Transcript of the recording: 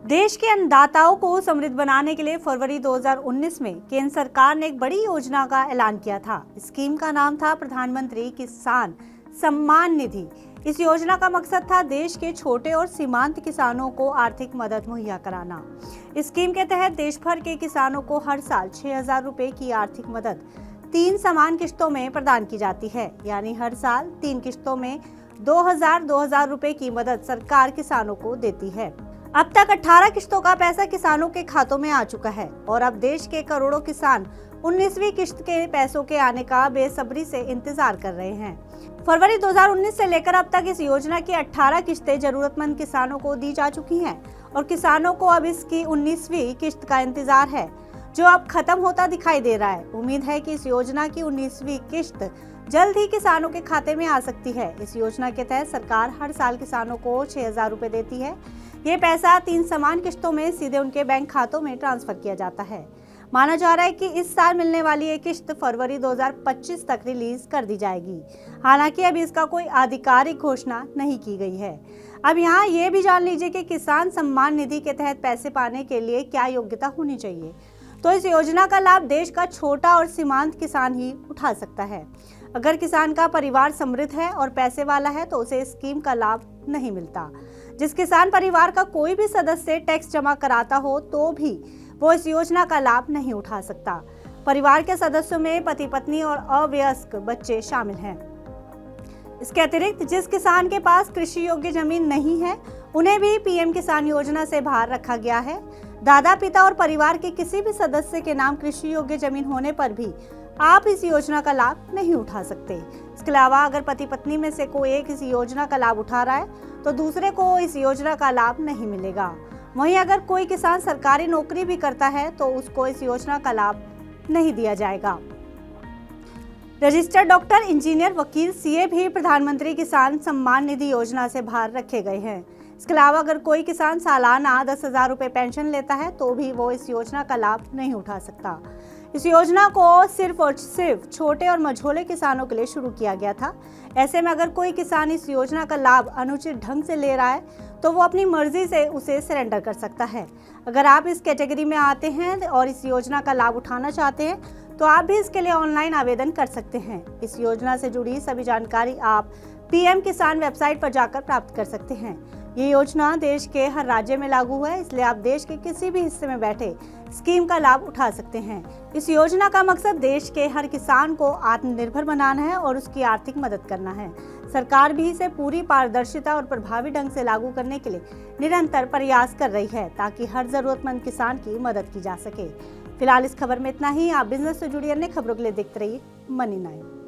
देश के अन्नदाताओं को समृद्ध बनाने के लिए फरवरी 2019 में केंद्र सरकार ने एक बड़ी योजना का ऐलान किया था। स्कीम का नाम था प्रधानमंत्री किसान सम्मान निधि। इस योजना का मकसद था देश के छोटे और सीमांत किसानों को आर्थिक मदद मुहैया कराना। इस स्कीम के तहत देश भर के किसानों को हर साल 6,000 रुपए की आर्थिक मदद 3 समान किश्तों में प्रदान की जाती है, यानी हर साल 3 किश्तों में 2,000 रुपए की मदद सरकार किसानों को देती है। अब तक 18 किश्तों का पैसा किसानों के खातों में आ चुका है और अब देश के करोड़ों किसान 19वीं किश्त के पैसों के आने का बेसब्री से इंतजार कर रहे हैं। फरवरी 2019 से लेकर अब तक इस योजना की 18 किश्तें जरूरतमंद किसानों को दी जा चुकी हैं और किसानों को अब इसकी 19वीं किश्त का इंतजार है, जो अब खत्म होता दिखाई दे रहा है। उम्मीद है कि इस योजना की 19वीं किश्त जल्द ही किसानों के खाते में आ सकती है। इस योजना के तहत सरकार हर साल किसानों को 6,000 रुपए देती है। ये पैसा 3 समान किश्तों में सीधे उनके बैंक खातों में ट्रांसफर किया जाता है। माना जा रहा है कि इस साल मिलने वाली ये किश्त फरवरी 2025 तक रिलीज कर दी जाएगी। हालांकि अभी इसका कोई आधिकारिक घोषणा नहीं की गई है। अब यहाँ ये भी जान लीजिए कि किसान सम्मान निधि के तहत पैसे पाने के लिए क्या योग्यता होनी चाहिए। तो इस योजना का लाभ देश का छोटा और सीमांत किसान ही उठा सकता है। अगर किसान का परिवार समृद्ध है और पैसे वाला है तो उसे इस स्कीम का लाभ नहीं मिलता। जिस किसान परिवार का कोई भी सदस्य टैक्स जमा कराता हो तो भी वो इस योजना का लाभ नहीं उठा सकता। परिवार के सदस्यों में पति पत्नी और अवयस्क बच्चे शामिल हैं। इसके अतिरिक्त जिस किसान के पास कृषि योग्य जमीन नहीं है उन्हें भी पीएम किसान योजना से बाहर रखा गया है। दादा पिता और परिवार के किसी भी सदस्य के नाम कृषि योग्य जमीन होने पर भी आप इस योजना का लाभ नहीं उठा सकते। इसके अलावा अगर पति पत्नी में से कोई एक इस योजना का लाभ उठा रहा है तो दूसरे को इस योजना का लाभ नहीं मिलेगा। वहीं अगर कोई किसान सरकारी नौकरी भी करता है तो उसको इस योजना का लाभ नहीं दिया जाएगा। रजिस्टर्ड डॉक्टर, इंजीनियर, वकील, सीए भी प्रधानमंत्री किसान सम्मान निधि योजना से बाहर रखे गए हैं। इसके अलावा अगर कोई किसान सालाना 10,000 रुपए पेंशन लेता है तो भी वो इस योजना का लाभ नहीं उठा सकता। इस योजना को सिर्फ और सिर्फ छोटे और मझोले किसानों के लिए शुरू किया गया था। ऐसे में अगर कोई किसान इस योजना का लाभ अनुचित ढंग से ले रहा है तो वो अपनी मर्जी से उसे सरेंडर कर सकता है। अगर आप इस कैटेगरी में आते हैं और इस योजना का लाभ उठाना चाहते हैं तो आप भी इसके लिए ऑनलाइन आवेदन कर सकते हैं। इस योजना से जुड़ी सभी जानकारी आप पीएम किसान वेबसाइट पर जाकर प्राप्त कर सकते हैं। ये योजना देश के हर राज्य में लागू है, इसलिए आप देश के किसी भी हिस्से में बैठे स्कीम का लाभ उठा सकते हैं। इस योजना का मकसद देश के हर किसान को आत्मनिर्भर बनाना है और उसकी आर्थिक मदद करना है। सरकार भी इसे पूरी पारदर्शिता और प्रभावी ढंग से लागू करने के लिए निरंतर प्रयास कर रही है ताकि हर जरूरतमंद किसान की मदद की जा सके। फिलहाल इस खबर में इतना ही। आप बिजनेस से जुड़ी अन्य खबरों के लिए देखते रहिए मनी 9।